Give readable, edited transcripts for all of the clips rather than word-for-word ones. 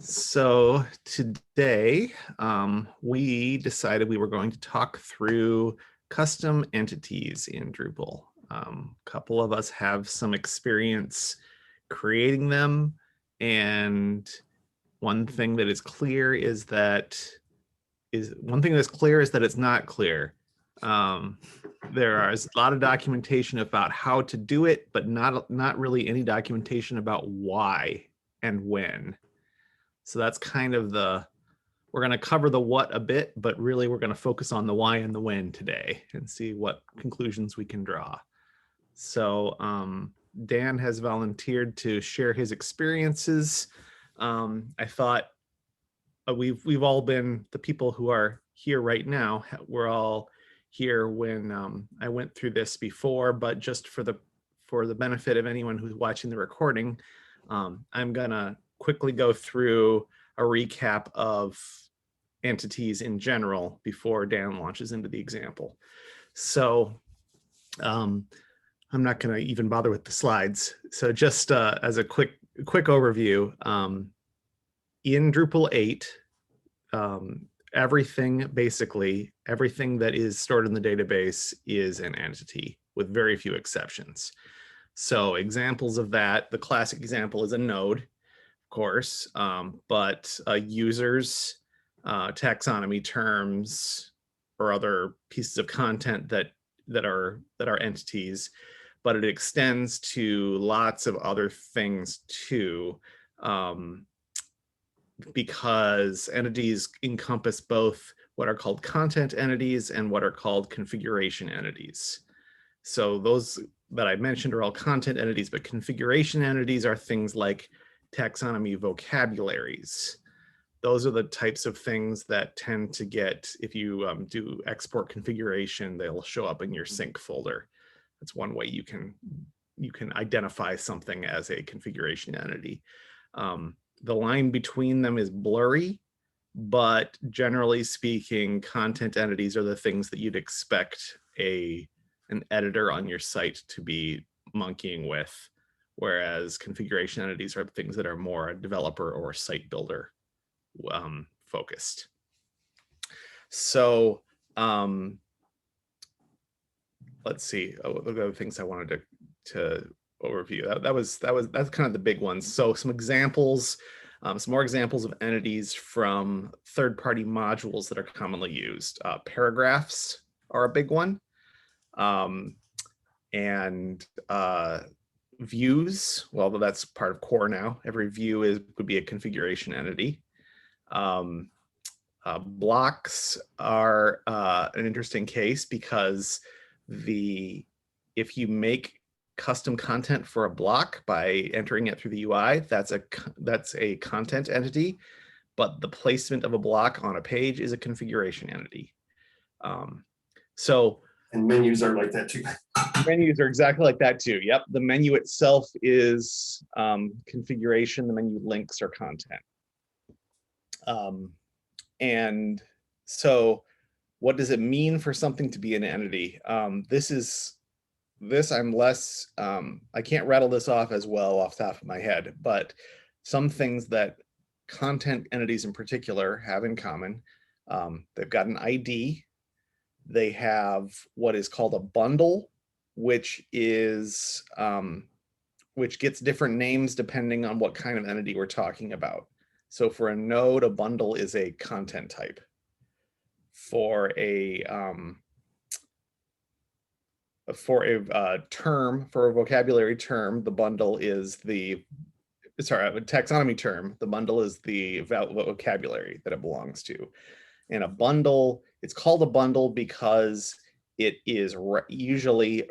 So today we decided we were going to talk through custom entities in Drupal. A couple of us have some experience creating them, and one thing that is clear is that it's not clear. There is a lot of documentation about how to do it, but not really any documentation about why and when. So that's kind of we're going to cover the what a bit, but really we're going to focus on the why and the when today and see what conclusions we can draw. So Dan has volunteered to share his experiences. I thought we've all been, the people who are here right now, we're all here when I went through this before, but just for the benefit of anyone who's watching the recording, I'm gonna quickly go through a recap of entities in general before Dan launches into the example. So I'm not going to even bother with the slides. So just as a quick overview, in Drupal 8, everything that is stored in the database is an entity with very few exceptions. So examples of that, the classic example is a node, course, but users, taxonomy terms, or other pieces of content that are entities, but it extends to lots of other things too, because entities encompass both what are called content entities and what are called configuration entities. So those that I mentioned are all content entities, but configuration entities are things like taxonomy vocabularies. Those are the types of things that tend to get, if you do export configuration, they'll show up in your sync folder. That's one way you can identify something as a configuration entity. The line between them is blurry, but generally speaking, content entities are the things that you'd expect an editor on your site to be monkeying with, whereas configuration entities are things that are more a developer or site builder focused. So let's see. The other things I wanted to overview. That's kind of the big ones. So some examples, some more examples of entities from third-party modules that are commonly used. Paragraphs are a big one. And views, well, that's part of core now. Every view would be a configuration entity. Blocks are an interesting case because if you make custom content for a block by entering it through the UI, that's a content entity, but the placement of a block on a page is a configuration entity. And menus are like that too. Menus are exactly like that too. Yep, the menu itself is configuration. The menu links are content. And so what does it mean for something to be an entity? I'm less, I can't rattle this off as well off the top of my head, but some things that content entities in particular have in common, they've got an ID. They have what is called a bundle, which gets different names depending on what kind of entity we're talking about. So for a node, a bundle is a content type. For a vocabulary term, the bundle is a taxonomy term. The bundle is the vocabulary that it belongs to. And a bundle, it's called a bundle because it is usually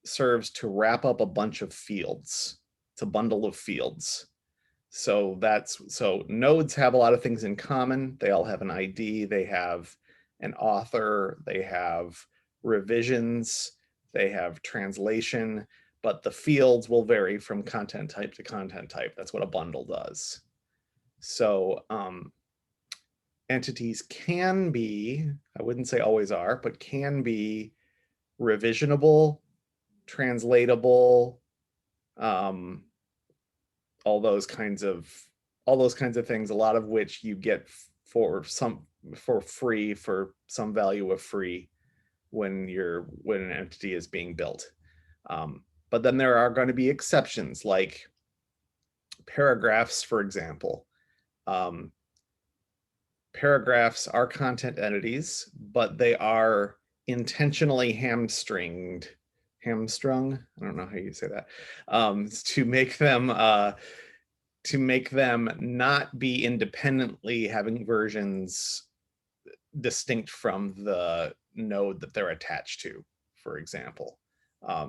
serves to wrap up a bunch of fields. It's a bundle of fields. So nodes have a lot of things in common. They all have an ID. They have an author. They have revisions. They have translation. But the fields will vary from content type to content type. That's what a bundle does. So entities can be, I wouldn't say always are, but can be revisionable, translatable, all those kinds of all those kinds of things, a lot of which you get for free, for some value of free when an entity is being built. But then there are going to be exceptions, like paragraphs, for example. Paragraphs are content entities, but they are intentionally hamstrung. I don't know how you say that. To make them not be independently having versions distinct from the node that they're attached to, for example.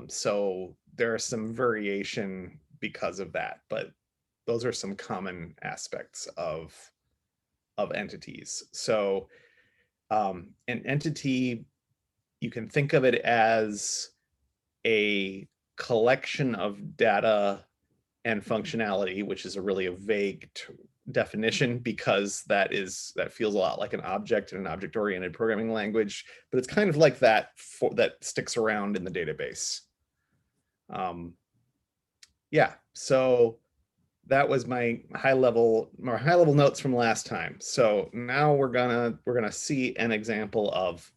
So there are some variation because of that, but those are some common aspects of entities. So an entity, you can think of it as a collection of data and functionality, which is a vague definition, because that feels a lot like an object in an object-oriented programming language, but it's kind of like that that sticks around in the database. Yeah, so that was my high level notes from last time. So now we're gonna see an example of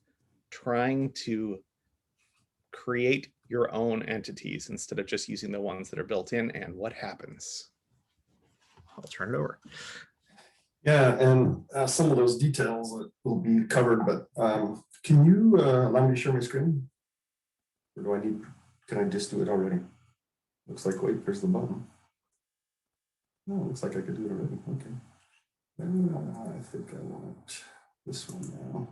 trying to create your own entities instead of just using the ones that are built in, and what happens. I'll turn it over. Yeah, and some of those details will be covered, but can you allow me to share my screen? Or can I just do it already? Looks like, wait, there's the button. No, looks like I could do it already. Okay. I think I want this one now.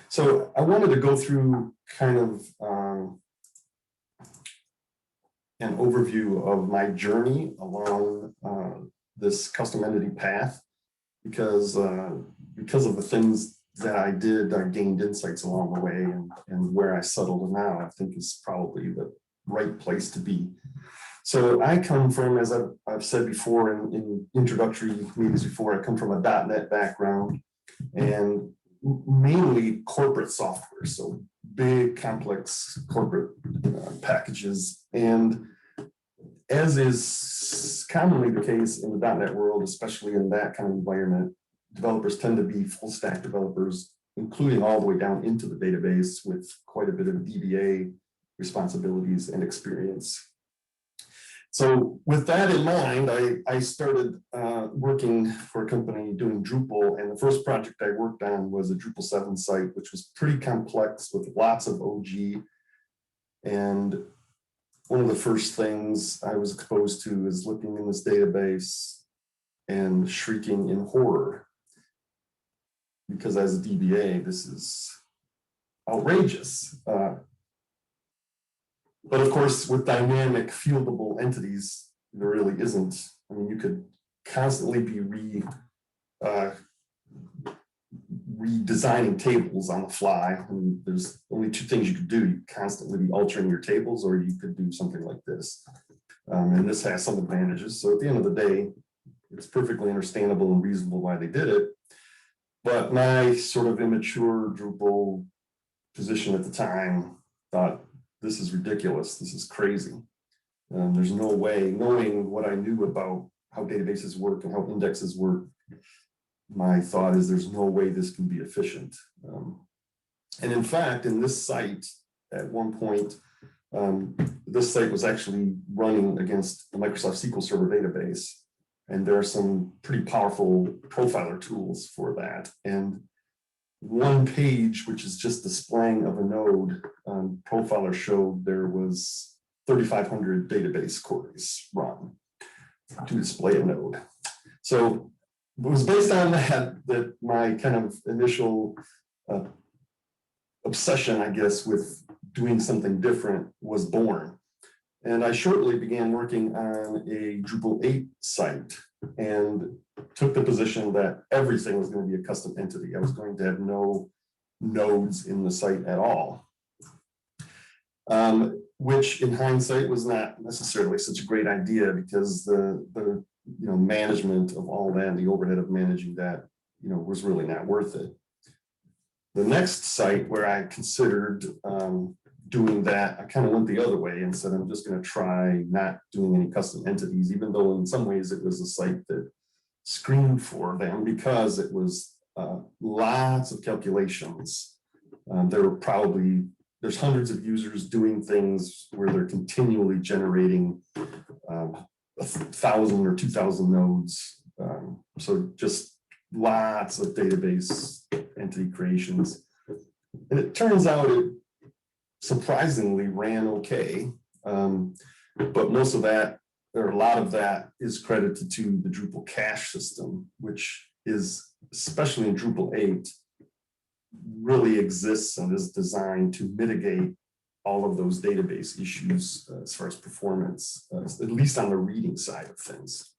So I wanted to go through kind of an overview of my journey along this custom entity path, because of the things that I did, I gained insights along the way, and where I settled now, I think, is probably the right place to be. So I come from, as I've said before in introductory meetings before, I come from a .NET background, and mainly corporate software, so big, complex corporate packages. And as is commonly the case in the .NET world, especially in that kind of environment, developers tend to be full stack developers, including all the way down into the database, with quite a bit of DBA responsibilities and experience. So with that in mind, I started working for a company doing Drupal, and the first project I worked on was a Drupal 7 site, which was pretty complex with lots of OG. And one of the first things I was exposed to is looking in this database and shrieking in horror, because as a DBA, this is outrageous. But of course, with dynamic fieldable entities, there really isn't. I mean, you could constantly be redesigning tables on the fly. I mean, there's only two things you could do. You could constantly be altering your tables, or you could do something like this. And this has some advantages. So at the end of the day, it's perfectly understandable and reasonable why they did it. But my sort of immature Drupal position at the time thought, this is ridiculous. This is crazy. There's no way, knowing what I knew about how databases work and how indexes work, my thought is there's no way this can be efficient. And in fact, in this site, at one point, this site was actually running against the Microsoft SQL Server database. And there are some pretty powerful profiler tools for that. And one page, which is just displaying of a node, profiler showed there was 3,500 database queries run to display a node. So it was based on that my kind of initial obsession, I guess, with doing something different was born. And I shortly began working on a Drupal 8 site and took the position that everything was going to be a custom entity. I was going to have no nodes in the site at all, which in hindsight was not necessarily such a great idea, because the management of all that, the overhead of managing that, was really not worth it. The next site where I considered doing that, I kind of went the other way and said, I'm just going to try not doing any custom entities, even though in some ways it was a site that screened for them because it was lots of calculations. There's hundreds of users doing things where they're continually generating 1,000 or 2,000 nodes. So just lots of database entity creations. And it turns out it surprisingly ran okay. But most of that, or a lot of that, is credited to the Drupal cache system, which is, especially in Drupal 8, really exists and is designed to mitigate all of those database issues as far as performance, at least on the reading side of things.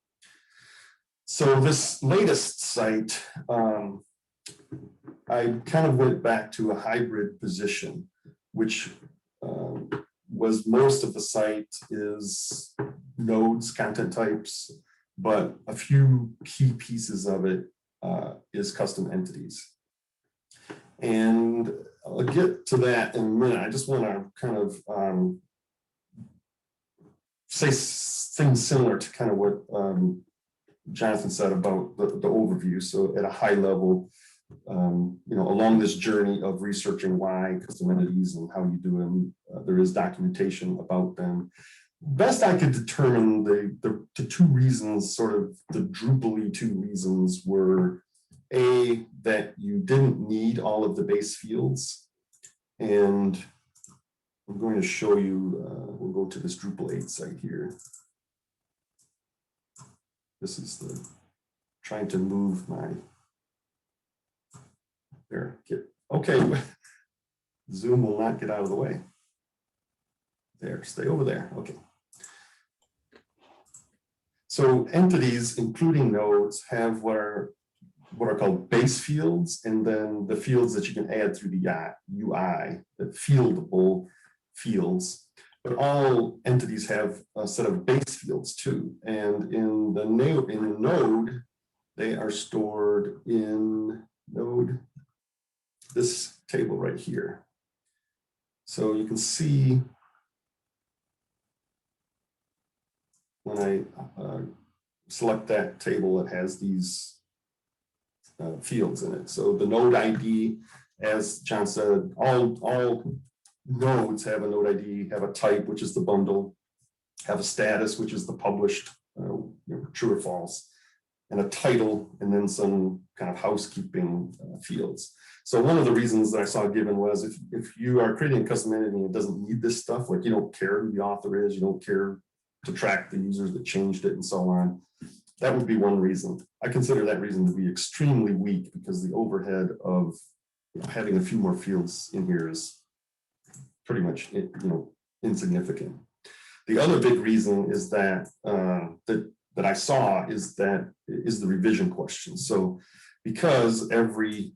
So this latest site, I kind of went back to a hybrid position, which was most of the site is nodes, content types, but a few key pieces of it is custom entities. And I'll get to that in a minute. I just want to kind of say things similar to kind of what Jonathan said about the overview. So at a high level, along this journey of researching why custom entities and how you do them, there is documentation about them. Best I could determine, the two reasons, sort of the Drupal-y two reasons, were A, that you didn't need all of the base fields. And I'm going to show you, we'll go to this Drupal 8 site here. This is trying to move my, there, okay. Zoom will not get out of the way. There, stay over there, okay. So entities, including nodes, have what are called base fields, and then the fields that you can add through the UI, the fieldable fields. But all entities have a set of base fields too. And in the node, they are stored in node, this table right here. So you can see when I select that table, it has these fields in it. So the node ID, as John said, all nodes have a node ID, have a type, which is the bundle, have a status, which is the published, true or false, and a title, and then some kind of housekeeping fields. So one of the reasons that I saw given was if you are creating a custom entity and it doesn't need this stuff, like you don't care who the author is, you don't care to track the users that changed it and so on, that would be one reason. I consider that reason to be extremely weak because the overhead of having a few more fields in here is pretty much insignificant. The other big reason is that that I saw is the revision question. So because every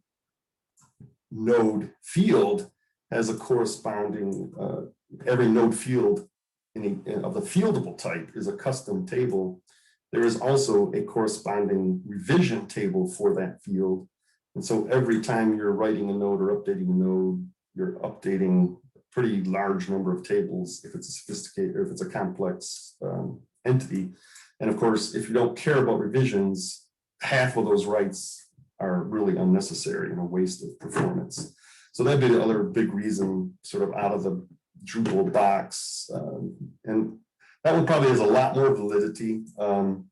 node field has a corresponding, every node field of the fieldable type is a custom table, there is also a corresponding revision table for that field. And so every time you're writing a node or updating a node, you're updating a pretty large number of tables if it's a sophisticated or if it's a complex entity. And of course, if you don't care about revisions, half of those writes are really unnecessary and a waste of performance. So that'd be the other big reason, sort of out of the Drupal box. And that one probably has a lot more validity. And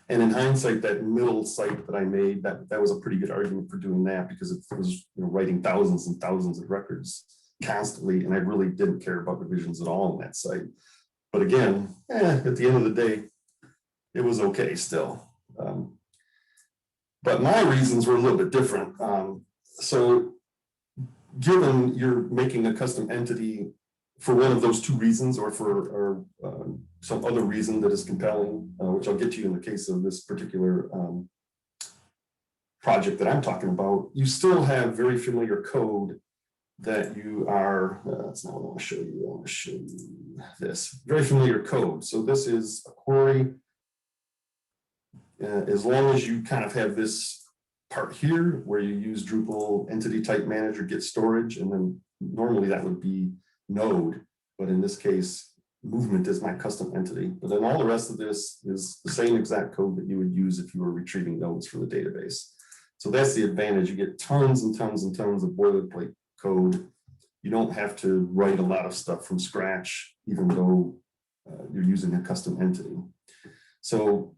in hindsight, that middle site that I made, that was a pretty good argument for doing that because it was writing thousands and thousands of records constantly, and I really didn't care about revisions at all on that site. But again, at the end of the day, it was okay still. But my reasons were a little bit different. So given you're making a custom entity for one of those two reasons or for some other reason that is compelling, which I'll get to in the case of this particular project that I'm talking about, you still have very familiar code that you are, that's not what I want to show you. I want to show you this, very familiar code. So this is a query. As long as you kind of have this part here where you use Drupal entity type manager get storage, and then normally that would be node, but in this case, movement is my custom entity. But then all the rest of this is the same exact code that you would use if you were retrieving nodes from the database. So that's the advantage. You get tons and tons and tons of boilerplate code. You don't have to write a lot of stuff from scratch, even though you're using a custom entity. So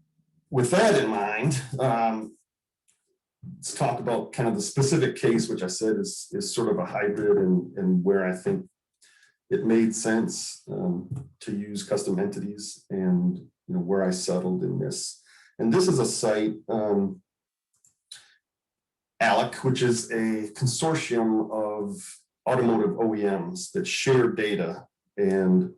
with that in mind, let's talk about kind of the specific case, which I said is sort of a hybrid and where I think it made sense to use custom entities and where I settled in this. And this is a site, ALEC, which is a consortium of automotive OEMs that share data, and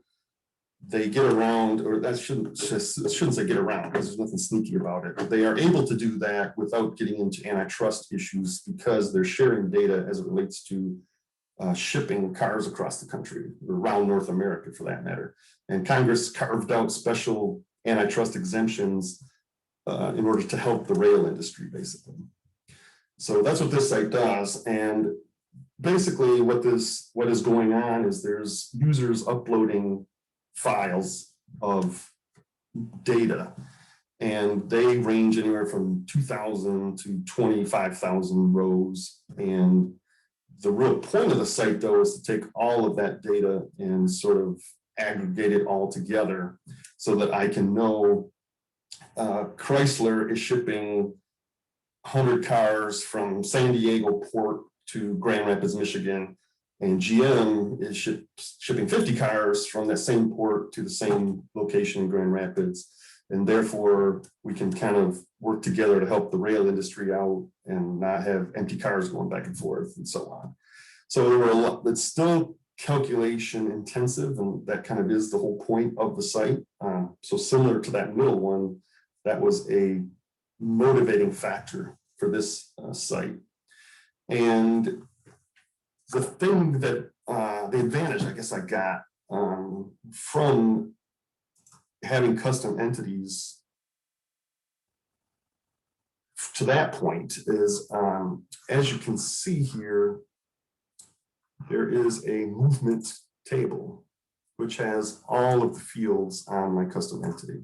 they get around, or that shouldn't say get around because there's nothing sneaky about it. They are able to do that without getting into antitrust issues because they're sharing data as it relates to shipping cars across the country, or around North America for that matter. And Congress carved out special antitrust exemptions in order to help the rail industry, basically. So that's what this site does. And basically what is going on is there's users uploading files of data, and they range anywhere from 2,000 to 25,000 rows. And the real point of the site, though, is to take all of that data and sort of aggregate it all together so that I can know Chrysler is shipping 100 cars from San Diego port to Grand Rapids, Michigan, and GM is shipping 50 cars from that same port to the same location in Grand Rapids. And therefore, we can kind of work together to help the rail industry out and not have empty cars going back and forth and so on. So there were a lot, it's still calculation intensive, and that kind of is the whole point of the site. So similar to that middle one, that was a motivating factor for this site. And the thing that, the advantage I guess I got from having custom entities to that point is, as you can see here, there is a movement table which has all of the fields on my custom entity.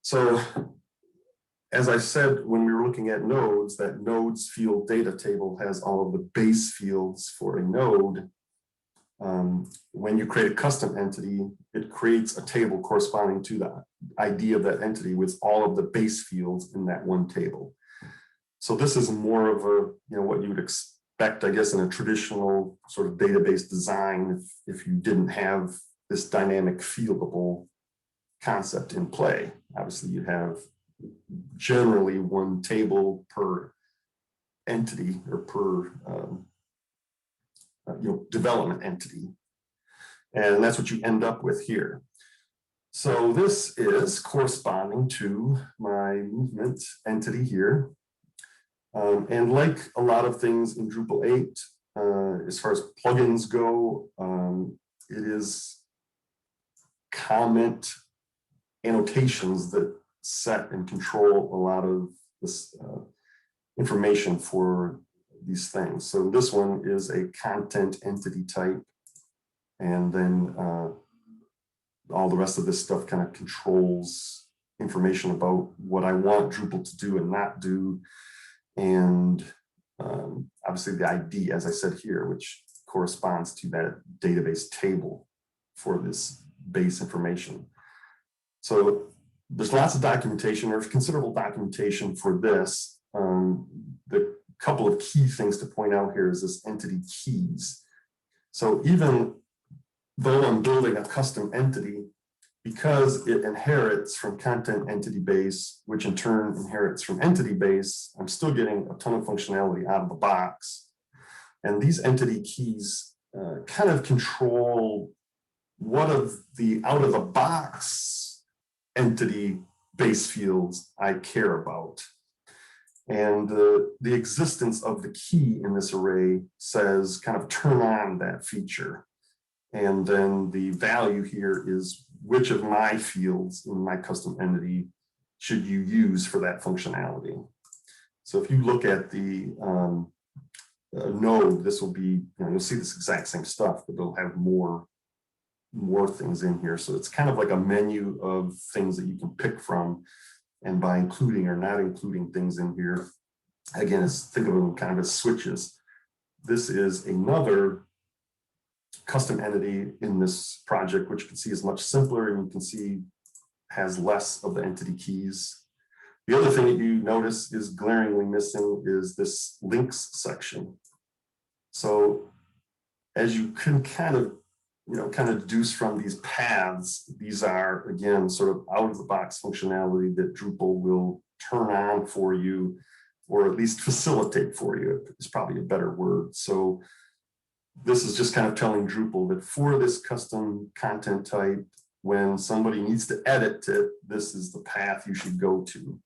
So as I said, when we were looking at nodes, that nodes field data table has all of the base fields for a node. When you create a custom entity, it creates a table corresponding to the ID of that entity with all of the base fields in that one table. So this is more of a, what you would expect, I guess, in a traditional sort of database design if you didn't have this dynamic fieldable concept in play. Obviously, you have generally one table per entity or per development entity, and that's what you end up with here. So this is corresponding to my movement entity here, and like a lot of things in Drupal 8, as far as plugins go, it is comment annotations that set and control a lot of this information for these things. So this one is a content entity type, and then all the rest of this stuff kind of controls information about what I want Drupal to do and not do, and obviously the ID, as I said here, which corresponds to that database table for this base information. So there's lots of documentation. There's considerable documentation for this. The couple of key things to point out here is this entity keys. So even though I'm building a custom entity, because it inherits from content entity base, which in turn inherits from entity base, I'm still getting a ton of functionality out of the box. And these entity keys kind of control what of the out of the box entity base fields I care about. And the existence of the key in this array says kind of turn on that feature. And then the value here is which of my fields in my custom entity should you use for that functionality. So if you look at the node, this will be, you'll see this exact same stuff, but it'll have more things in here. So it's kind of like a menu of things that you can pick from, and by including or not including things in here, again, think of them kind of as switches. This is another custom entity in this project, which you can see is much simpler, and you can see has less of the entity keys. The other thing that you notice is glaringly missing is this links section. So as you can kind of deduce from these paths, these are, again, sort of out of the box functionality that Drupal will turn on for you, or at least facilitate for you, is probably a better word. So this is just kind of telling Drupal that for this custom content type, when somebody needs to edit it, this is the path you should go to.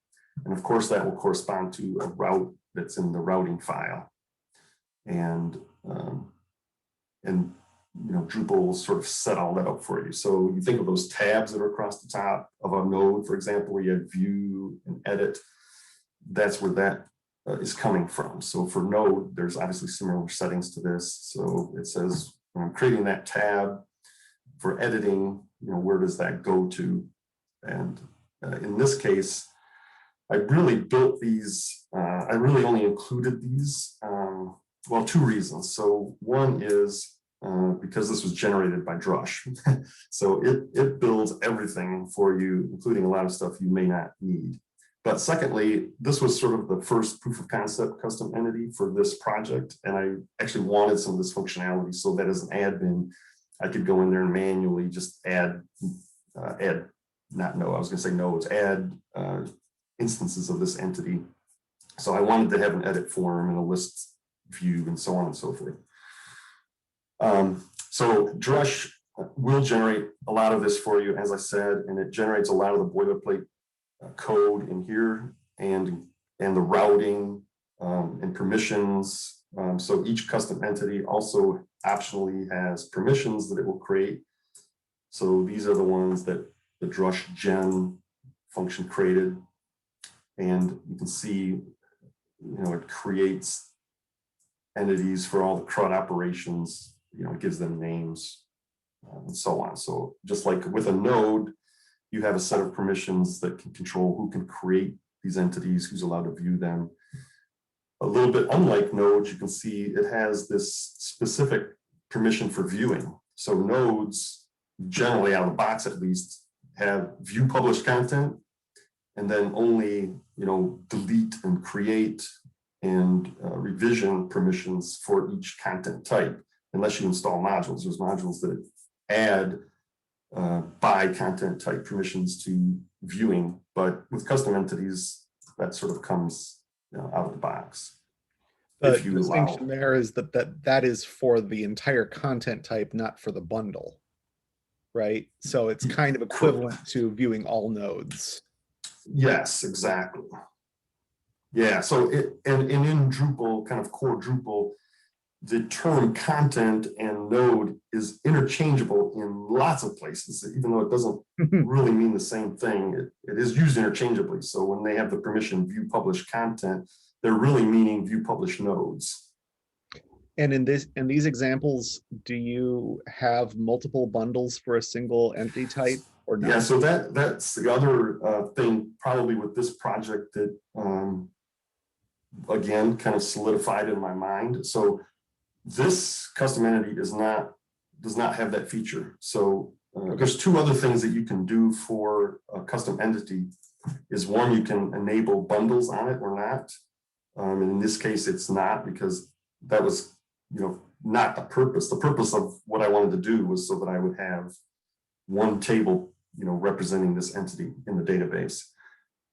And of course, that will correspond to a route that's in the routing file. And Drupal will sort of set all that up for you. So you think of those tabs that are across the top of a node, for example, where you have view and edit, that's where that is coming from. So for node, there's obviously similar settings to this. So it says, when I'm creating that tab for editing, where does that go to? And in this case, I really built these, I really only included these, well, two reasons. So one is because this was generated by Drush. So it builds everything for you, including a lot of stuff you may not need. But secondly, this was sort of the first proof of concept custom entity for this project. And I actually wanted some of this functionality so that as an admin, I could go in there and manually just add nodes, add instances of this entity. So I wanted to have an edit form and a list view and so on and so forth. So Drush will generate a lot of this for you, as I said, and it generates a lot of the boilerplate code in here and the routing and permissions. So each custom entity also optionally has permissions that it will create. So these are the ones that the Drush gen function created. And you can see, it creates entities for all the CRUD operations, it gives them names and so on. So just like with a node, you have a set of permissions that can control who can create these entities, who's allowed to view them. A little bit unlike nodes, you can see it has this specific permission for viewing. So nodes, generally out of the box at least, have view published content, and then only delete and create and revision permissions for each content type, unless you install modules. There's modules that add by content type permissions to viewing, but with custom entities, that sort of comes out of the box. The distinction there is that is for the entire content type, not for the bundle, right? So it's kind of equivalent to viewing all nodes. Yes, exactly. Yeah, so and in Drupal, kind of core Drupal, the term content and node is interchangeable in lots of places, even though it doesn't really mean the same thing. It is used interchangeably. So when they have the permission view published content, they're really meaning view published nodes. And in these examples, do you have multiple bundles for a single entity type or not? Yeah, so that's the other thing probably with this project that again kind of solidified in my mind. So this custom entity does not have that feature. So there's two other things that you can do for a custom entity. Is one, you can enable bundles on it or not. And in this case, it's not, because that was not the purpose. The purpose of what I wanted to do was so that I would have one table representing this entity in the database.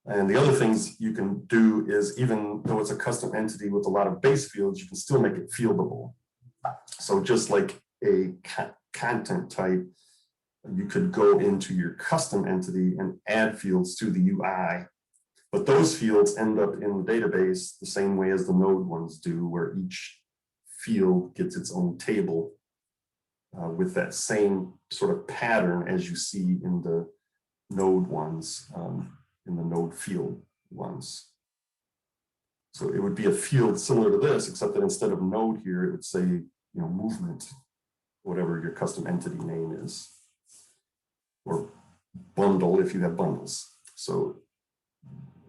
And the other things you can do is, even though it's a custom entity with a lot of base fields, you can still make it fieldable. So just like a content type, you could go into your custom entity and add fields to the UI, but those fields end up in the database the same way as the node ones do, where each field gets its own table with that same sort of pattern as you see in the node ones, in the node field ones. So it would be a field similar to this, except that instead of node here, it would say, movement, whatever your custom entity name is, or bundle if you have bundles. So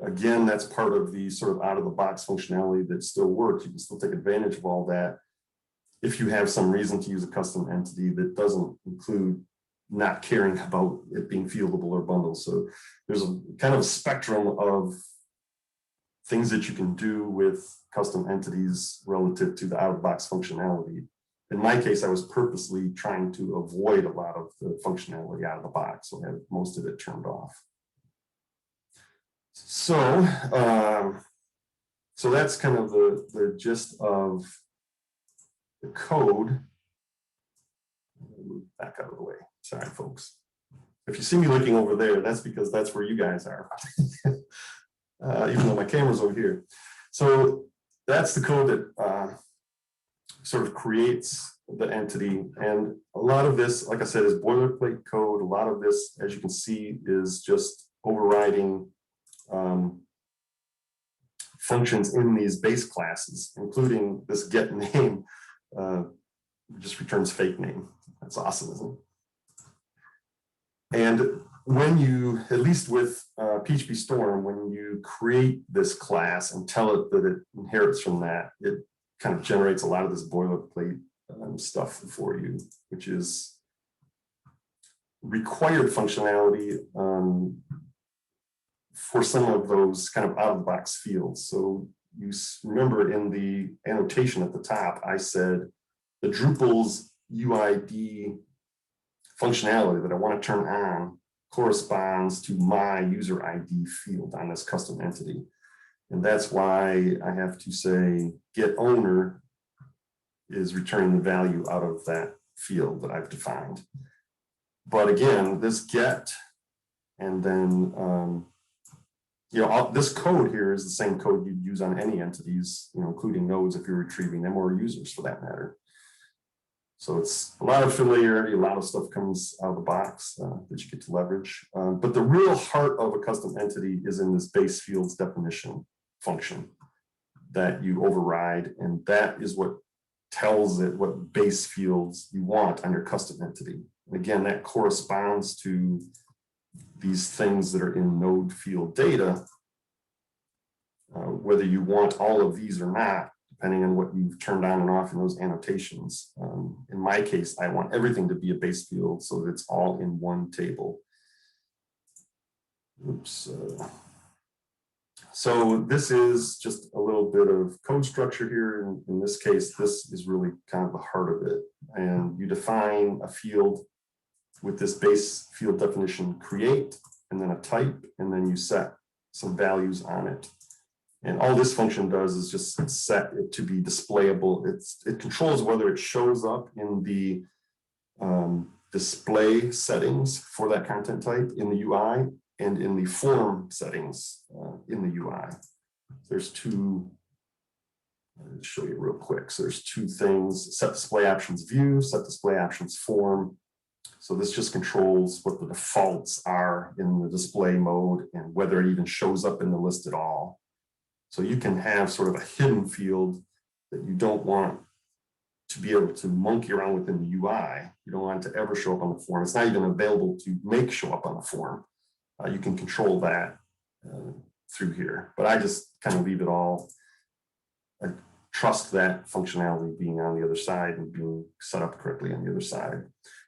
again, that's part of the sort of out of the box functionality that still works. You can still take advantage of all that if you have some reason to use a custom entity that doesn't include not caring about it being fieldable or bundled. So there's a kind of spectrum of things that you can do with custom entities relative to the out of box functionality. In my case, I was purposely trying to avoid a lot of the functionality out of the box, so I had most of it turned off. So, so that's kind of the gist of the code. Move back out of the way. Sorry, folks. If you see me looking over there, that's because that's where you guys are, even though my camera's over here. So that's the code that sort of creates the entity. And a lot of this, like I said, is boilerplate code. A lot of this, as you can see, is just overriding functions in these base classes, including this get name, just returns fake name. That's awesome, isn't it? And when you, at least with PHP Storm, when you create this class and tell it that it inherits from that, it kind of generates a lot of this boilerplate stuff for you, which is required functionality for some of those kind of out of the box fields. So you remember in the annotation at the top, I said the Drupal's UID functionality that I want to turn on corresponds to my user ID field on this custom entity. And that's why I have to say get owner is returning the value out of that field that I've defined. But again, this get, and then, this code here is the same code you'd use on any entities, including nodes if you're retrieving them, or users for that matter. So it's a lot of familiarity, a lot of stuff comes out of the box that you get to leverage. But the real heart of a custom entity is in this base fields definition function that you override. And that is what tells it what base fields you want on your custom entity. And again, that corresponds to these things that are in node field data, whether you want all of these or not, depending on what you've turned on and off in those annotations. In my case, I want everything to be a base field so that it's all in one table. Oops. So this is just a little bit of code structure here. In this case, this is really kind of the heart of it. And you define a field with this base field definition create, and then a type, and then you set some values on it. And all this function does is just set it to be displayable. It controls whether it shows up in the display settings for that content type in the UI and in the form settings in the UI. There's two, I'll show you real quick. So there's two things: set display options view, set display options form. So this just controls what the defaults are in the display mode and whether it even shows up in the list at all. So you can have sort of a hidden field that you don't want to be able to monkey around with in the UI. You don't want it to ever show up on the form. It's not even available to make show up on the form. You can control that through here, but I just kind of leave it all. I trust that functionality being on the other side and being set up correctly on the other side.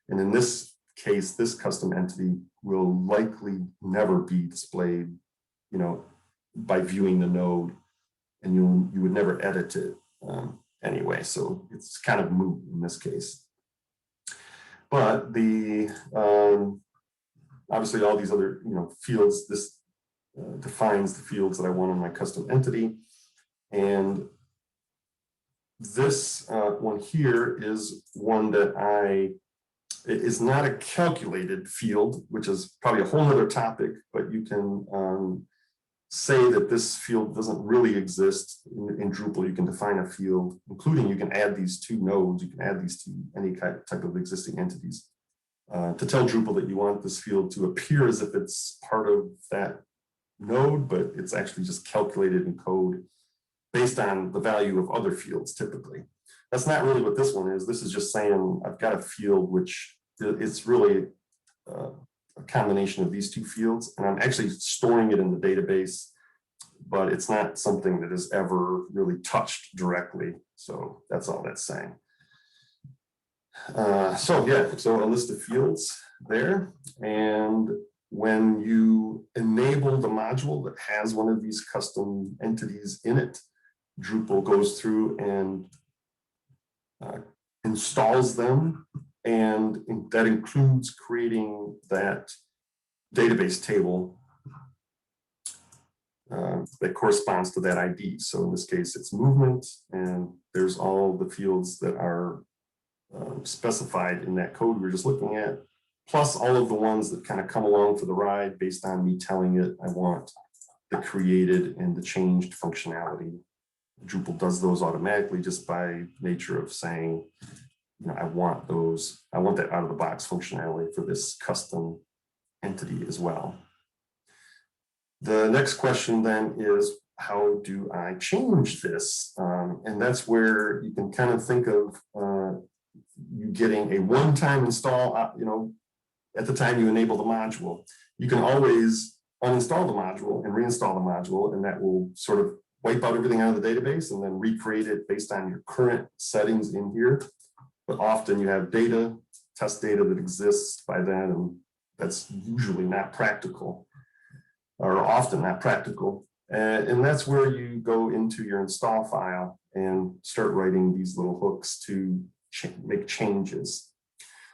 And in this case, this custom entity will likely never be displayed, by viewing the node, and you would never edit it anyway. So it's kind of moot in this case. But the obviously all these other fields, this defines the fields that I want on my custom entity. And this one here is one that it is not a calculated field, which is probably a whole other topic, but you can say that this field doesn't really exist in Drupal. You can define a field, including you can add these two nodes, you can add these to any type of existing entities to tell Drupal that you want this field to appear as if it's part of that node, but it's actually just calculated in code based on the value of other fields typically. That's not really what this one is. This is just saying I've got a field which it's really a combination of these two fields, and I'm actually storing it in the database, but it's not something that is ever really touched directly. So that's all that's saying. So a list of fields there. And when you enable the module that has one of these custom entities in it, Drupal goes through and installs them. And that includes creating that database table that corresponds to that ID. So in this case, it's movement, and there's all the fields that are specified in that code we were just looking at, plus all of the ones that kind of come along for the ride based on me telling it I want the created and the changed functionality. Drupal does those automatically just by nature of saying, I want that out of the box functionality for this custom entity as well. The next question then is, how do I change this? And that's where you can kind of think of you getting a one-time install, at the time you enable the module. You can always uninstall the module and reinstall the module, and that will sort of wipe out everything out of the database and then recreate it based on your current settings in here. But often you have test data that exists by then, and that's usually not practical, or often not practical. And that's where you go into your install file and start writing these little hooks to make changes.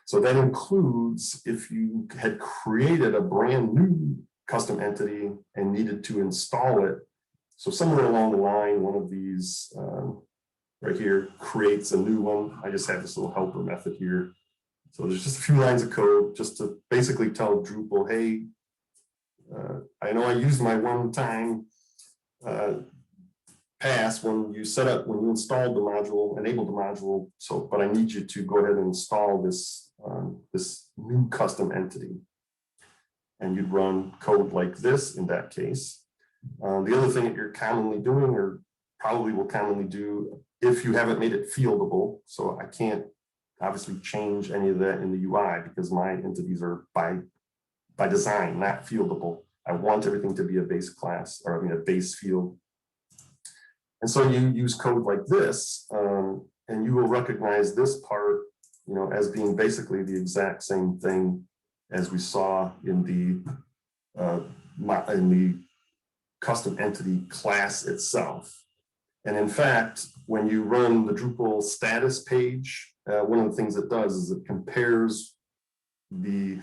So that includes if you had created a brand new custom entity and needed to install it. So somewhere along the line, one of these right here creates a new one. I just have this little helper method here. So there's just a few lines of code just to basically tell Drupal, hey, I know I used my one-time pass when you installed the module, enabled the module. So, but I need you to go ahead and install this this new custom entity. And you'd run code like this in that case. The other thing that you're commonly doing, or probably will commonly do, if you haven't made it fieldable, so I can't obviously change any of that in the UI because my entities are by design not fieldable. I want everything to be a base class, or a base field. And so you use code like this, and you will recognize this part, as being basically the exact same thing as we saw in the custom entity class itself. And in fact, when you run the Drupal status page, one of the things it does is it compares the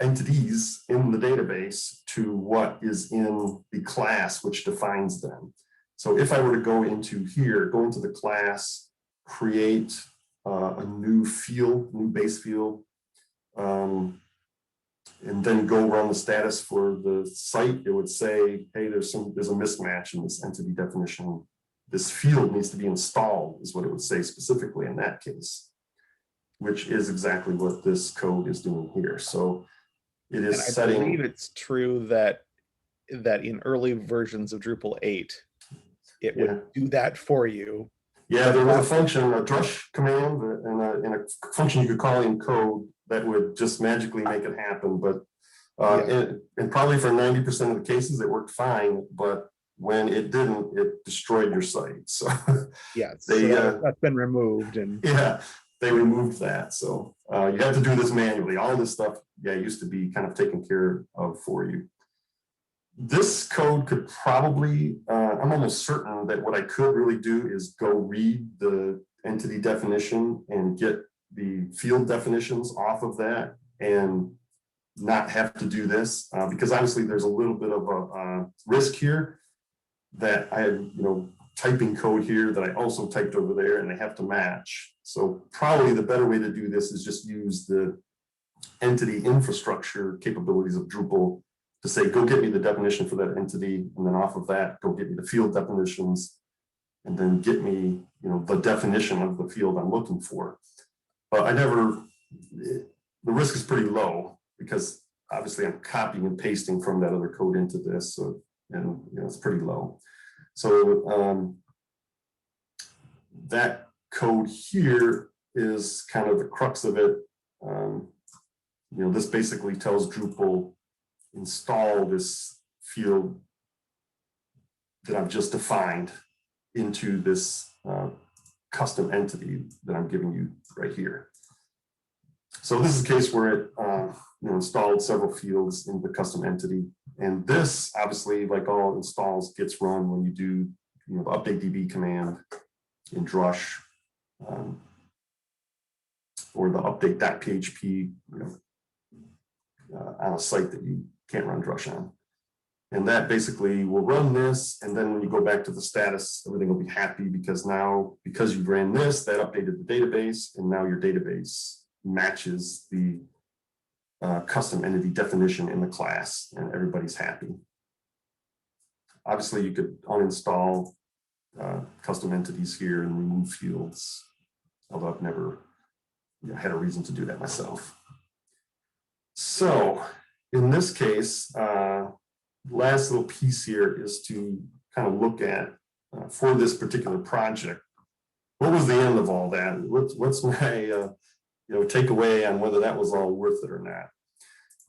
entities in the database to what is in the class which defines them. So if I were to go into the class, create a new base field, and then go run the status for the site, it would say, hey, there's a mismatch in this entity definition. This field needs to be installed, is what it would say specifically in that case, which is exactly what this code is doing here. So it is setting. I believe it's true that in early versions of Drupal 8, it would do that for you. Yeah, there was a function, a drush command, and a function you could call in code that would just magically make it happen. But and probably for 90% of the cases, it worked fine. But when it didn't, it destroyed your site. So that's been removed, and they removed that. So you have to do this manually. All this stuff, used to be kind of taken care of for you. This code could probably, I'm almost certain that what I could really do is go read the entity definition and get the field definitions off of that and not have to do this, because obviously there's a little bit of a risk here that I had, typing code here that I also typed over there, and they have to match. So probably the better way to do this is just use the entity infrastructure capabilities of Drupal to say, go get me the definition for that entity, and then off of that, go get me the field definitions, and then get me, the definition of the field I'm looking for. But the risk is pretty low because obviously I'm copying and pasting from that other code into this, and it's pretty low. So that code here is kind of the crux of it. This basically tells Drupal install this field that I've just defined into this custom entity that I'm giving you right here. So this is a case where it installed several fields in the custom entity. And this, obviously, like all installs, gets run when you do the update DB command in Drush, or the update.php on a site that you can't run Drush on. And that basically will run this, and then when you go back to the status, everything will be happy because now, because you ran this, that updated the database, and now your database matches the custom entity definition in the class, and everybody's happy. Obviously, you could uninstall custom entities here and remove fields, although I've never had a reason to do that myself. So in this case, last little piece here is to kind of look at, for this particular project, what was the end of all that? What's my takeaway on whether that was all worth it or not?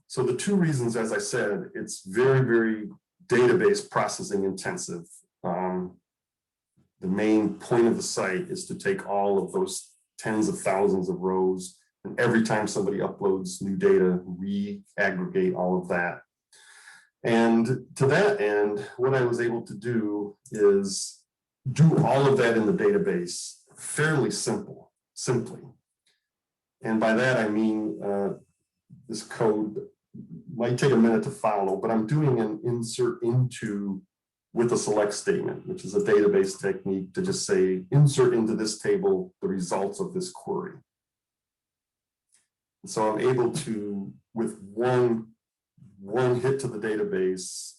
So the two reasons, as I said, it's very, very database processing intensive. The main point of the site is to take all of those tens of thousands of rows, and every time somebody uploads new data, re-aggregate all of that. And to that end, what I was able to do is do all of that in the database fairly simply. And by that, I mean, this code might take a minute to follow, but I'm doing an insert into with a select statement, which is a database technique to just say, insert into this table the results of this query. And so I'm able to, with one hit to the database,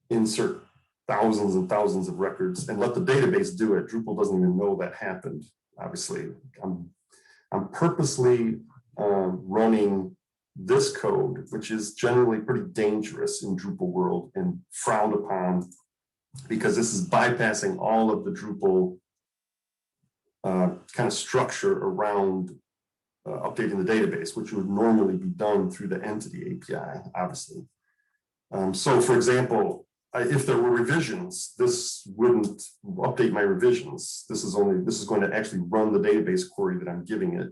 insert thousands and thousands of records and let the database do it. Drupal doesn't even know that happened. Obviously, I'm purposely running this code, which is generally pretty dangerous in Drupal world and frowned upon, because this is bypassing all of the Drupal kind of structure around updating the database, which would normally be done through the entity API, obviously. So for example, if there were revisions, this wouldn't update my revisions. This is going to actually run the database query that I'm giving it.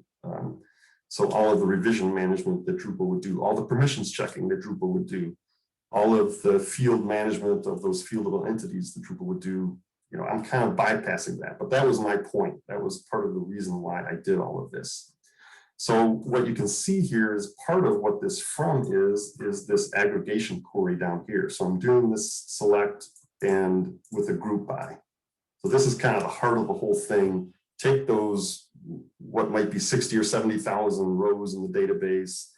So all of the revision management that Drupal would do, all the permissions checking that Drupal would do, all of the field management of those fieldable entities that Drupal would do, I'm kind of bypassing that. But that was my point. That was part of the reason why I did all of this. So what you can see here is part of what this from is this aggregation query down here. So I'm doing this select and with a group by. So this is kind of the heart of the whole thing. Take those, what might be 60 or 70,000 rows in the database,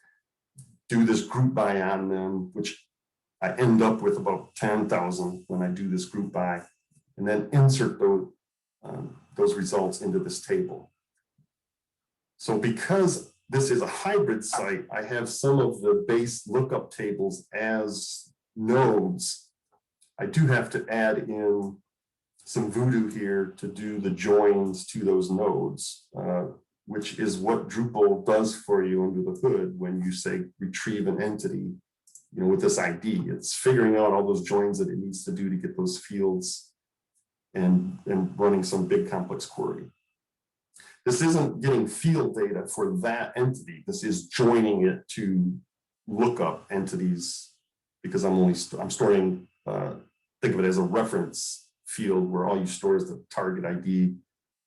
do this group by on them, which I end up with about 10,000 when I do this group by, and then insert those results into this table. So because this is a hybrid site, I have some of the base lookup tables as nodes. I do have to add in some voodoo here to do the joins to those nodes, which is what Drupal does for you under the hood when you say retrieve an entity, with this ID. It's figuring out all those joins that it needs to do to get those fields and running some big complex query. This isn't getting field data for that entity. This is joining it to lookup entities, because I'm storing, think of it as a reference field where all you store is the target ID,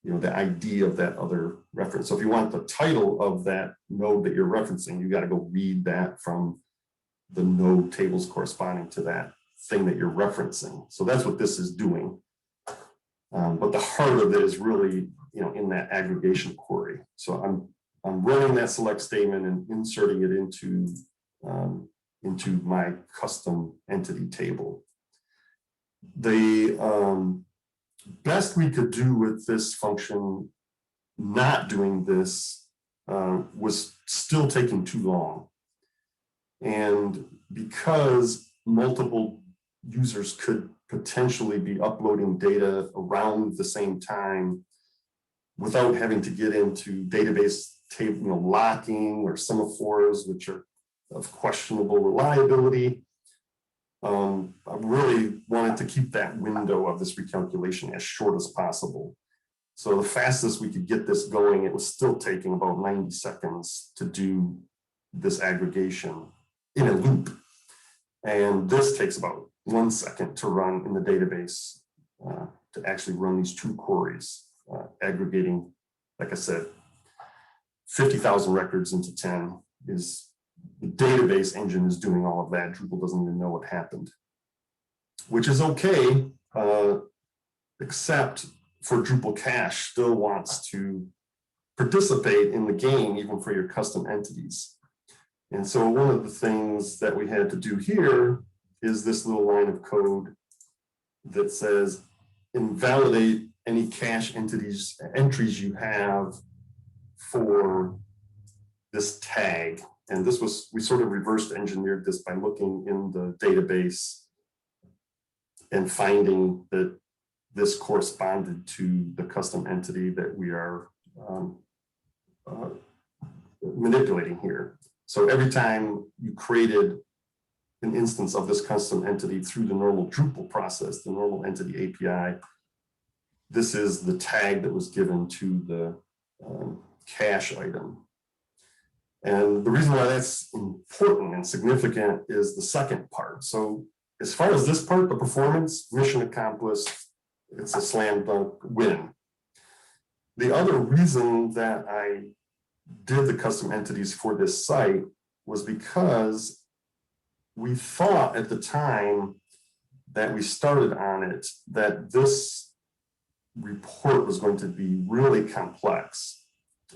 the ID of that other reference. So if you want the title of that node that you're referencing, you got to go read that from the node tables corresponding to that thing that you're referencing. So that's what this is doing. But the heart of it is really, in that aggregation query. So I'm running that select statement and inserting it into my custom entity table. The best we could do with this function, not doing this, was still taking too long. And because multiple users could potentially be uploading data around the same time without having to get into database table, locking or semaphores, which are of questionable reliability. I really wanted to keep that window of this recalculation as short as possible. So the fastest we could get this going, it was still taking about 90 seconds to do this aggregation in a loop. And this takes about 1 second to run in the database to actually run these 2 queries, aggregating, like I said, 50,000 records into 10 is the database engine is doing all of that. Drupal doesn't even know what happened, which is okay, except for Drupal cache still wants to participate in the game, even for your custom entities. And so one of the things that we had to do here is this little line of code that says invalidate any cache entries you have for this tag. And this was, we sort of reverse engineered this by looking in the database and finding that this corresponded to the custom entity that we are manipulating here. So every time you created an instance of this custom entity through the normal Drupal process, the normal entity API, this is the tag that was given to the cache item. And the reason why that's important and significant is the second part. So as far as this part, the performance, mission accomplished, it's a slam dunk win. The other reason that I did the custom entities for this site was because we thought at the time that we started on it that this report was going to be really complex,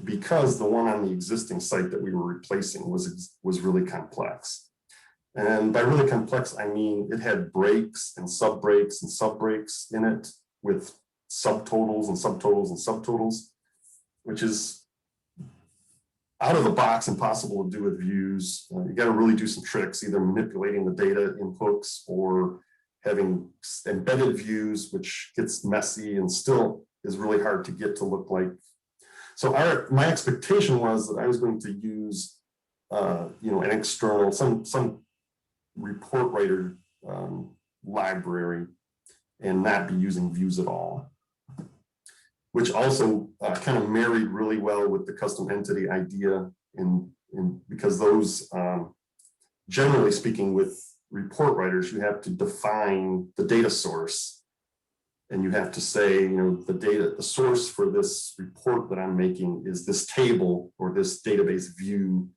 because the one on the existing site that we were replacing was really complex. And by really complex, I mean it had breaks and sub breaks in it with subtotals and subtotals and subtotals, which is out of the box impossible to do with views. You got to really do some tricks, either manipulating the data in hooks or having embedded views, which gets messy and still is really hard to get to look like. So my expectation was that I was going to use, an external, some report writer library and not be using views at all, which also kind of married really well with the custom entity idea because those, generally speaking, with report writers, you have to define the data source. And you have to say, the source for this report that I'm making is this table or this database view.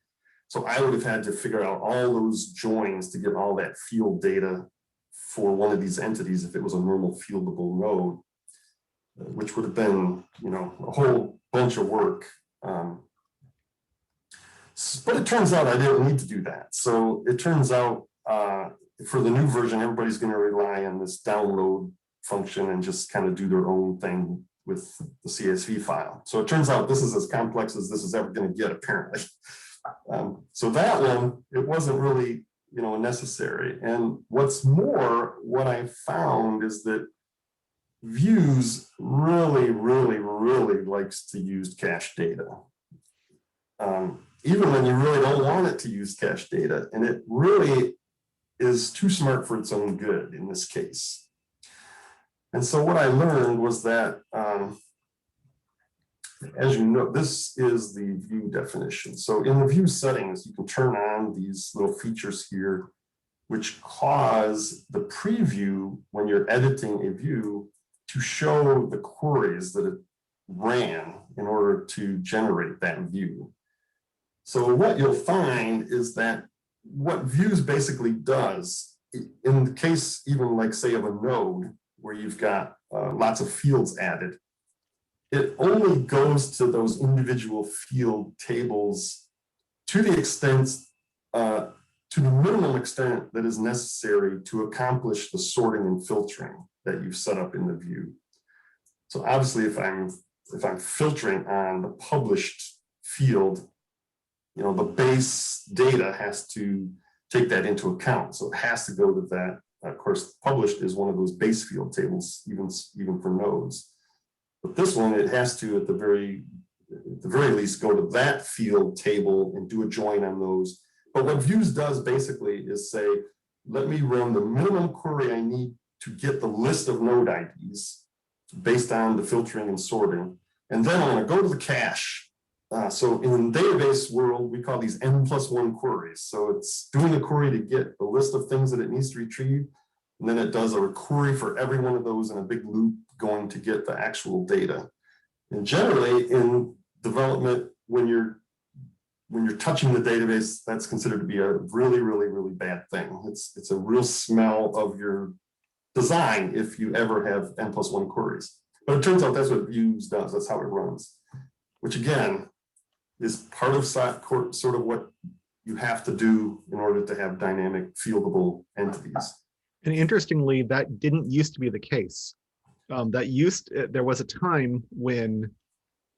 So I would have had to figure out all those joins to get all that field data for one of these entities if it was a normal fieldable node, which would have been, a whole bunch of work. But it turns out I didn't need to do that. So it turns out for the new version, everybody's going to rely on this download function and just kind of do their own thing with the CSV file. So it turns out this is as complex as this is ever going to get, apparently. So that one, it wasn't really, necessary. And what's more, what I found is that Views really, really, really likes to use cache data. Even when you really don't want it to use cache data, and it really is too smart for its own good in this case. And so what I learned was that, as you know, this is the view definition. So in the view settings, you can turn on these little features here, which cause the preview when you're editing a view to show the queries that it ran in order to generate that view. So what you'll find is that what views basically does, in the case even like say of a node where you've got lots of fields added, it only goes to those individual field tables to the extent, to the minimum extent that is necessary to accomplish the sorting and filtering that you've set up in the view. So obviously, if I'm filtering on the published field, the base data has to take that into account. So it has to go to that of course, published is one of those base field tables, even for nodes. But this one, it has to, at the very least, go to that field table and do a join on those. But what views does basically is say, let me run the minimum query I need to get the list of node IDs based on the filtering and sorting. And then I'm going to go to the cache. So in the database world, we call these n+1 queries. So it's doing a query to get the list of things that it needs to retrieve. And then it does a query for every one of those in a big loop going to get the actual data. And generally in development, when you're touching the database, that's considered to be a really, really, really bad thing. It's a real smell of your design if you ever have n+1 queries. But it turns out that's what views does. That's how it runs, which again is part of sort of what you have to do in order to have dynamic fieldable entities. And interestingly, that didn't used to be the case. There was a time when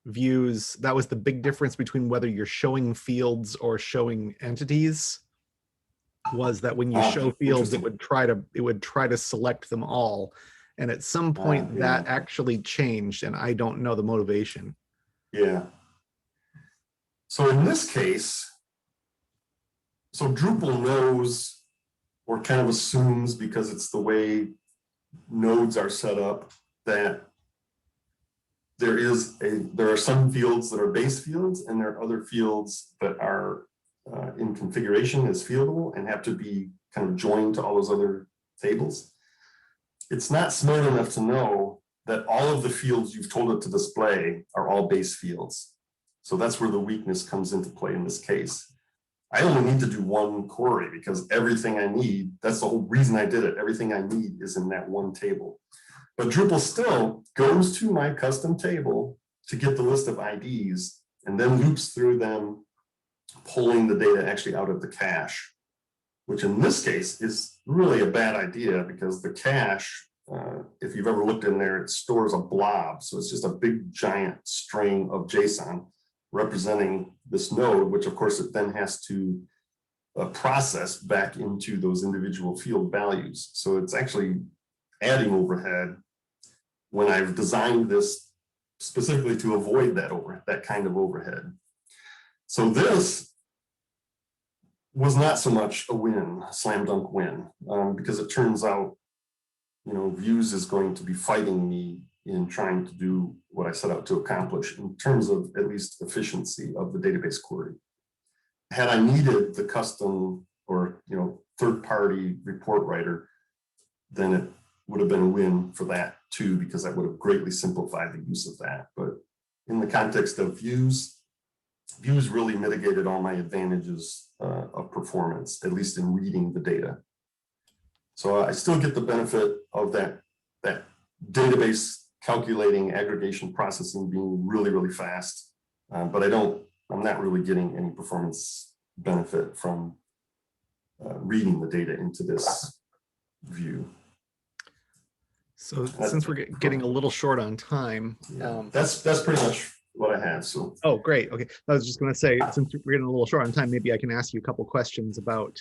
views, that was the big difference between whether you're showing fields or showing entities, was that when you show fields, it would try to select them all. And at some point that actually changed, and I don't know the motivation. Yeah. So in this case, so Drupal knows, or kind of assumes, because it's the way nodes are set up, that there are some fields that are base fields, and there are other fields that are in configuration as fieldable and have to be kind of joined to all those other tables. It's not smart enough to know that all of the fields you've told it to display are all base fields. So that's where the weakness comes into play in this case. I only need to do one query because everything I need, that's the whole reason I did it. Everything I need is in that one table. But Drupal still goes to my custom table to get the list of IDs and then loops through them, pulling the data actually out of the cache, which in this case is really a bad idea because the cache, if you've ever looked in there, it stores a blob. So it's just a big giant string of JSON representing this node, which of course it then has to process back into those individual field values. So it's actually adding overhead when I've designed this specifically to avoid that kind of overhead. So this was not so much a win, a slam dunk win, because it turns out, Views is going to be fighting me in trying to do what I set out to accomplish in terms of at least efficiency of the database query. Had I needed the custom or third-party report writer, then it would have been a win for that too, because that would have greatly simplified the use of that. But in the context of Views really mitigated all my advantages of performance, at least in reading the data. So I still get the benefit of that database calculating, aggregation, processing being really, really fast, but I'm not really getting any performance benefit from reading the data into this view. So since we're getting a little short on time, that's pretty much what I have. So great. Okay, I was just going to say, since we're getting a little short on time, maybe I can ask you a couple questions about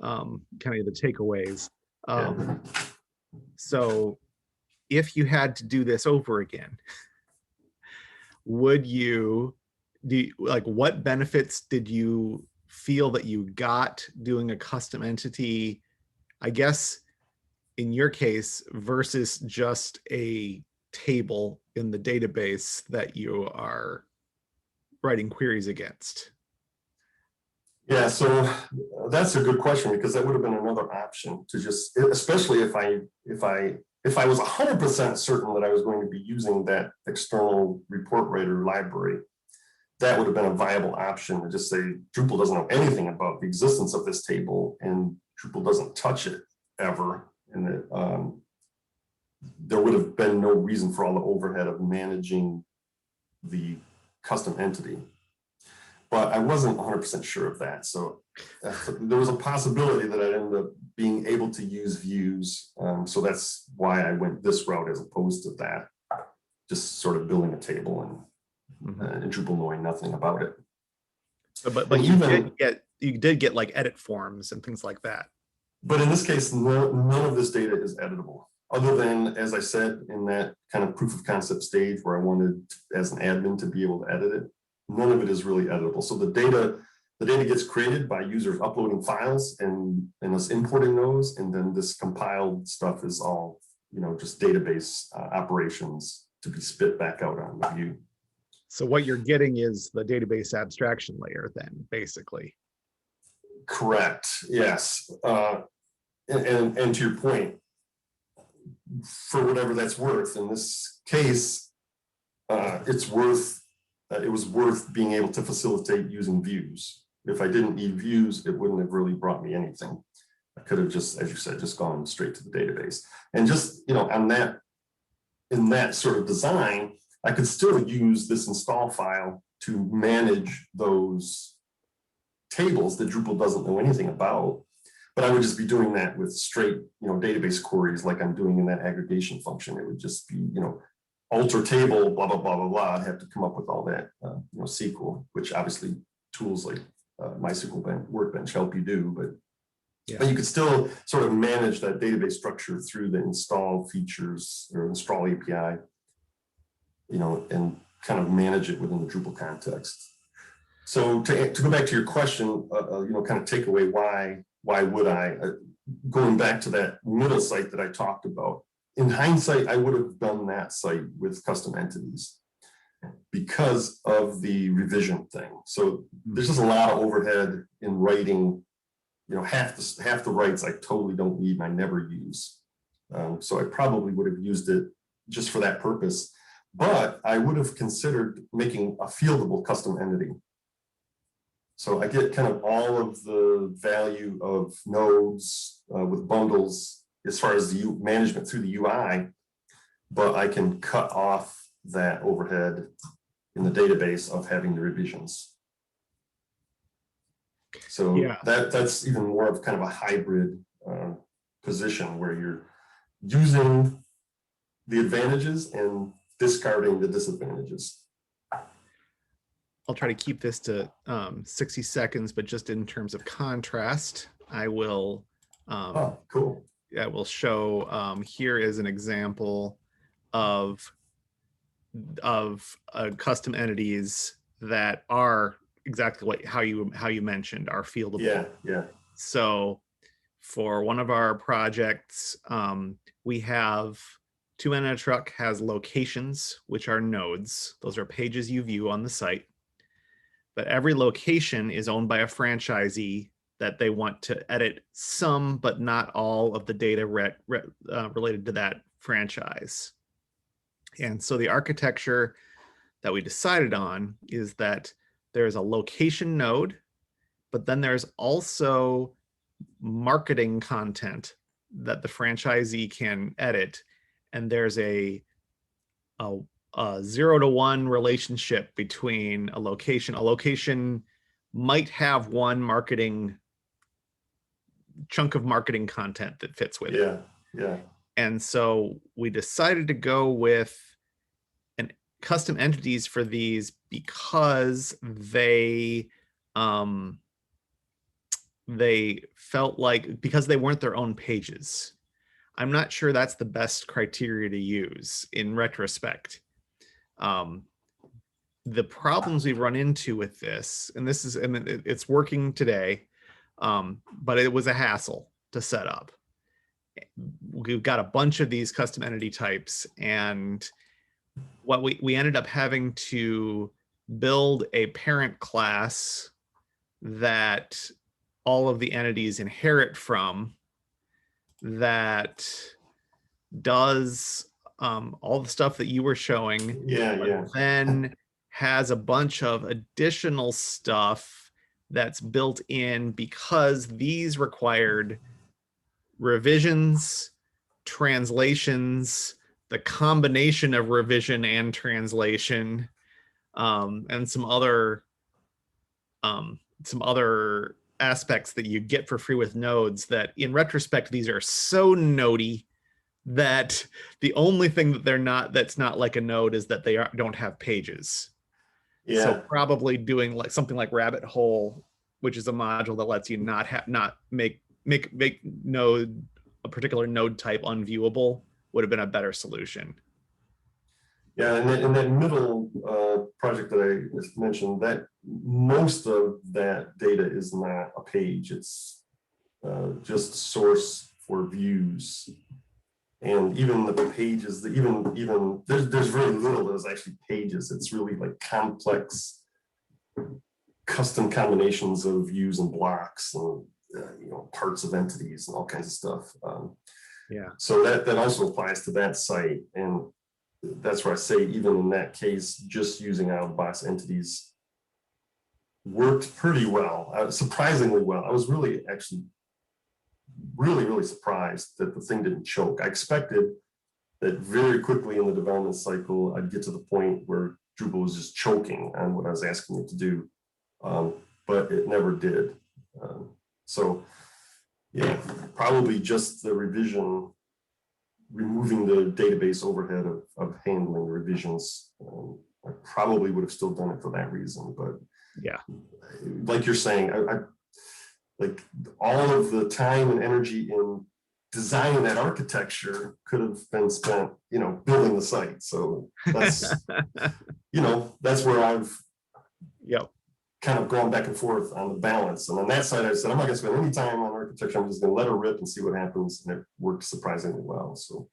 kind of the takeaways. So if you had to do this over again, would you what benefits did you feel that you got doing a custom entity, I guess in your case, versus just a table in the database that you are writing queries against? Yeah, so that's a good question, because that would have been another option to just, especially if I was 100% certain that I was going to be using that external report writer library, that would have been a viable option to just say Drupal doesn't know anything about the existence of this table and Drupal doesn't touch it ever. And there would have been no reason for all the overhead of managing the custom entity. But I wasn't 100% sure of that. So there was a possibility that I'd end up being able to use views. So that's why I went this route as opposed to that, just sort of building a table and Drupal knowing nothing about it. But you did get like edit forms and things like that. But in this case, none of this data is editable, other than, as I said, in that kind of proof of concept stage where I wanted, as an admin, to be able to edit it. None of it is really editable. So the data gets created by users uploading files and us importing those, and then this compiled stuff is all, just database operations to be spit back out on the view. So what you're getting is the database abstraction layer then, basically. Correct. Yes. And to your point, for whatever that's worth, in this case, it was worth being able to facilitate using views. If I didn't need views, it wouldn't have really brought me anything. I could have just, as you said, just gone straight to the database. And just, in that sort of design, I could still use this install file to manage those tables that Drupal doesn't know anything about, but I would just be doing that with straight, database queries like I'm doing in that aggregation function. It would just be, alter table, blah, blah, blah, blah, blah. I'd have to come up with all that, SQL, which obviously tools like MySQL Workbench help you do, but you could still sort of manage that database structure through the install features or install API, and kind of manage it within the Drupal context. So to go back to your question, kind of take away why would I, going back to that middle site that I talked about, in hindsight, I would have done that site with custom entities because of the revision thing. So there's just a lot of overhead in writing, half the rights I totally don't need and I never use. So I probably would have used it just for that purpose, but I would have considered making a fieldable custom entity. So I get kind of all of the value of nodes with bundles as far as the management through the UI, but I can cut off that overhead in the database of having the revisions. So that's even more of kind of a hybrid position where you're using the advantages and discarding the disadvantages. I'll try to keep this to 60 seconds, but just in terms of contrast, I will cool. I will show here is an example of custom entities that are exactly how you mentioned are fieldable. Yeah. So for one of our projects, we have Two Men in a Truck has locations, which are nodes. Those are pages you view on the site. But every location is owned by a franchisee that they want to edit some, but not all of the data related to that franchise. And so the architecture that we decided on is that there's a location node, but then there's also marketing content that the franchisee can edit. And there's a 0-to-1 relationship between a location. A location might have one chunk of marketing content that fits with it. Yeah. And so we decided to go with custom entities for these because they felt like, because they weren't their own pages. I'm not sure that's the best criteria to use in retrospect. The problems we've run into with this, and it's working today, but it was a hassle to set up. We've got a bunch of these custom entity types, and what we ended up having to build a parent class that all of the entities inherit from, that does all the stuff that you were showing. Yeah. Then has a bunch of additional stuff that's built in because these required revisions, translations, the combination of revision and translation, and some other aspects that you get for free with nodes that in retrospect, these are so nodey that the only thing that that's not like a node is that they don't have pages. Yeah. So probably doing like something like Rabbit Hole, which is a module that lets you not make make node, a particular node type unviewable would have been a better solution. Yeah, and in that middle project that I just mentioned, that most of that data is not a page. It's just source for views. And even the pages, even there's very little that is actually pages. It's really like complex custom combinations of views and blocks and parts of entities and all kinds of stuff. Yeah. So that also applies to that site, and that's where I say even in that case, just using out-of-the-box entities worked pretty well, surprisingly well. I was really really surprised that the thing didn't choke. I expected that very quickly in the development cycle, I'd get to the point where Drupal was just choking on what I was asking it to do, but it never did. So yeah, probably just the revision, removing the database overhead of handling revisions. I probably would have still done it for that reason, but yeah, like you're saying, I like all of the time and energy in designing that architecture could have been spent, building the site. So that's, that's where I've kind of gone back and forth on the balance. And on that side, I said, I'm not going to spend any time on architecture. I'm just going to let it rip and see what happens. And it worked surprisingly well. So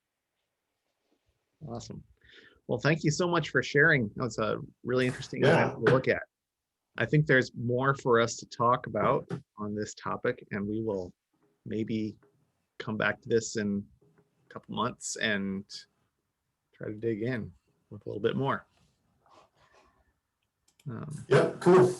awesome. Well, thank you so much for sharing. That's a really interesting example to look at. I think there's more for us to talk about on this topic, and we will maybe come back to this in a couple months and try to dig in with a little bit more. yeah, cool.